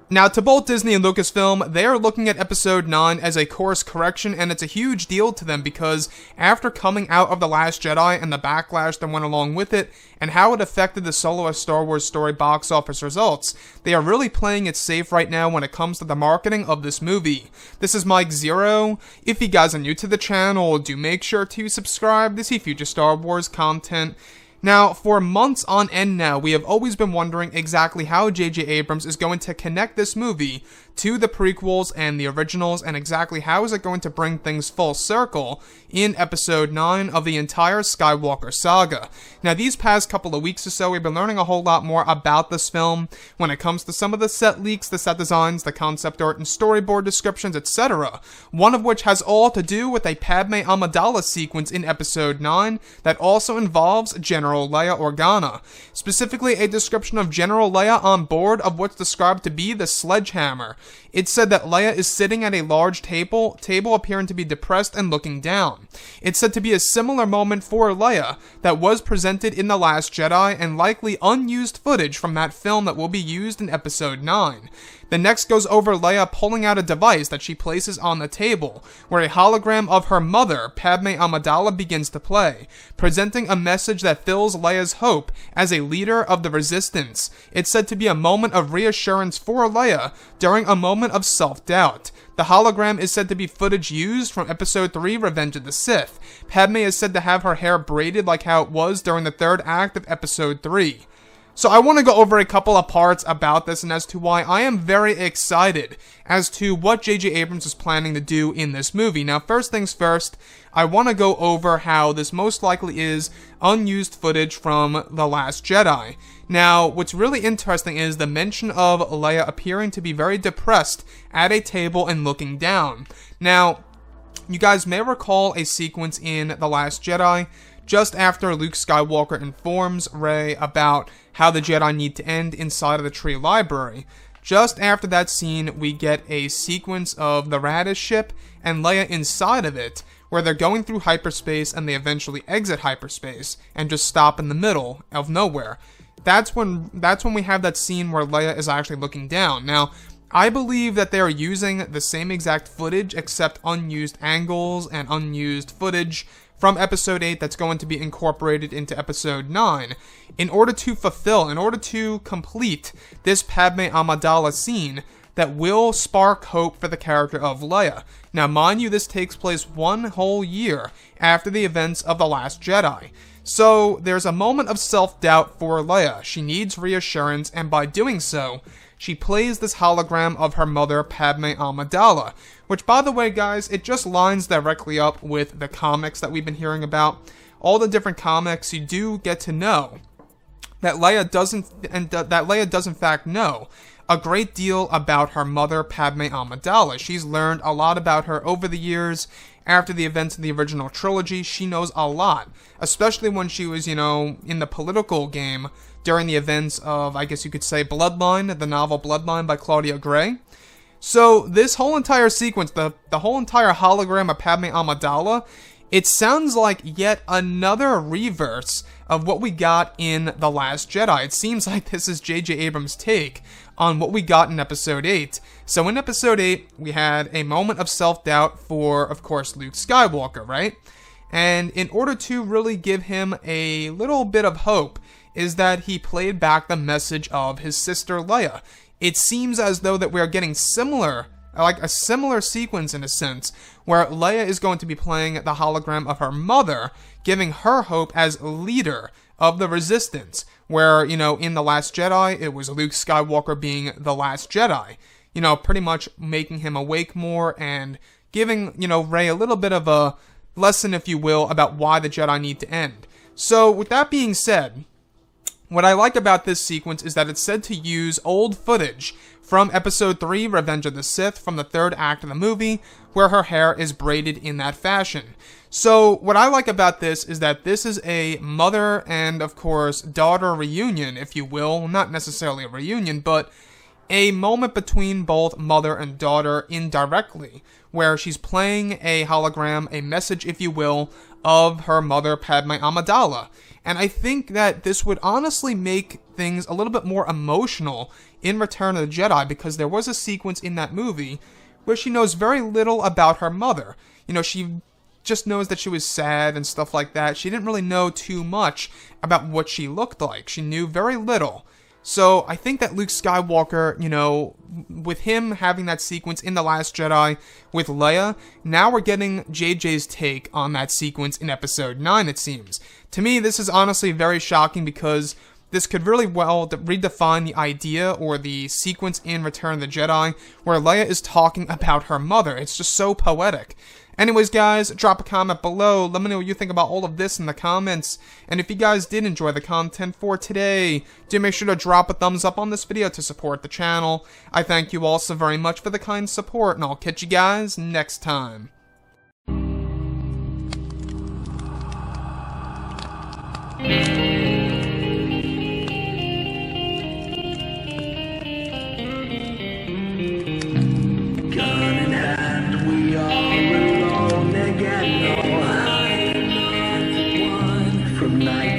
Now, to both Disney and Lucasfilm, they are looking at Episode 9 as a course correction, and it's a huge deal to them because after coming out of The Last Jedi and the backlash that went along with it, and how it affected the solo Star Wars story box office results, they are really playing it safe right now when it comes to the marketing of this movie. This is Mike Zero. If you guys are new to the channel, do make sure to subscribe to see future Star Wars content. Now, for months on end now, we have always been wondering exactly how J.J. Abrams is going to connect this movie to the prequels and the originals, and exactly how is it going to bring things full circle in Episode 9 of the entire Skywalker saga. Now, these past couple of weeks or so, we've been learning a whole lot more about this film when it comes to some of the set leaks, the set designs, the concept art, and storyboard descriptions, etc. One of which has all to do with a Padme Amidala sequence in Episode 9 that also involves General Leia Organa. Specifically, a description of General Leia on board of what's described to be the sledgehammer. It said that Leia is sitting at a large table appearing to be depressed and looking down. It's said to be a similar moment for Leia that was presented in The Last Jedi and likely unused footage from that film that will be used in Episode 9. The next goes over Leia pulling out a device that she places on the table, where a hologram of her mother, Padme Amidala, begins to play, presenting a message that fills Leia's hope as a leader of the Resistance. It's said to be a moment of reassurance for Leia during a moment of self-doubt. The hologram is said to be footage used from Episode 3, Revenge of the Sith. Padme is said to have her hair braided like how it was during the third act of Episode 3. So I want to go over a couple of parts about this and as to why I am very excited as to what J.J. Abrams is planning to do in this movie. Now, first things first, I want to go over how this most likely is unused footage from The Last Jedi. Now, what's really interesting is the mention of Leia appearing to be very depressed at a table and looking down. Now, you guys may recall a sequence in The Last Jedi just after Luke Skywalker informs Rey about how the Jedi need to end inside of the tree library. Just after that scene, we get a sequence of the Radish ship and Leia inside of it, where they're going through hyperspace and they eventually exit hyperspace and just stop in the middle of nowhere. That's when we have that scene where Leia is actually looking down. Now, I believe that they are using the same exact footage except unused angles and unused footage from Episode 8 that's going to be incorporated into Episode 9 in order to complete this Padme Amidala scene that will spark hope for the character of Leia. Now, mind you, this takes place 1 whole year after the events of The Last Jedi. So, there's a moment of self-doubt for Leia. She needs reassurance, and by doing so, she plays this hologram of her mother, Padme Amidala, which, by the way, guys, it just lines directly up with the comics that we've been hearing about. All the different comics, you do get to know that Leia does in fact know a great deal about her mother, Padme Amidala. She's learned a lot about her over the years. After the events of the original trilogy, she knows a lot, especially when she was, in the political game during the events of, I guess you could say, Bloodline, the novel Bloodline by Claudia Gray. So this whole entire sequence, the whole entire hologram of Padme Amidala, it sounds like yet another reverse of what we got in The Last Jedi. It seems like this is J.J. Abrams' take on what we got in Episode 8. So in Episode 8, we had a moment of self-doubt for, of course, Luke Skywalker, right? And in order to really give him a little bit of hope, is that he played back the message of his sister Leia. It seems as though that we are getting a similar sequence in a sense, where Leia is going to be playing the hologram of her mother, giving her hope as leader of the Resistance, where, in The Last Jedi, it was Luke Skywalker being the last Jedi, pretty much making him awake more and giving, Rey a little bit of a lesson, if you will, about why the Jedi need to end. So, with that being said, what I like about this sequence is that it's said to use old footage from Episode 3, Revenge of the Sith, from the third act of the movie, where her hair is braided in that fashion. So, what I like about this is that this is a mother and, of course, daughter reunion, if you will. Not necessarily a reunion, but a moment between both mother and daughter indirectly, where she's playing a hologram, a message, if you will, of her mother, Padme Amidala. And I think that this would honestly make things a little bit more emotional in Return of the Jedi, because there was a sequence in that movie where she knows very little about her mother. You know, she just knows that she was sad and stuff like that. She didn't really know too much about what she looked like. She knew very little. So I think that Luke Skywalker, you know, with him having that sequence in The Last Jedi with Leia, now we're getting JJ's take on that sequence in Episode 9, it seems. To me, this is honestly very shocking, because this could really well redefine the idea or the sequence in Return of the Jedi where Leia is talking about her mother. It's just so poetic. Anyways, guys, drop a comment below. Let me know what you think about all of this in the comments. And if you guys did enjoy the content for today, do make sure to drop a thumbs up on this video to support the channel. I thank you all so very much for the kind support, and I'll catch you guys next time. From night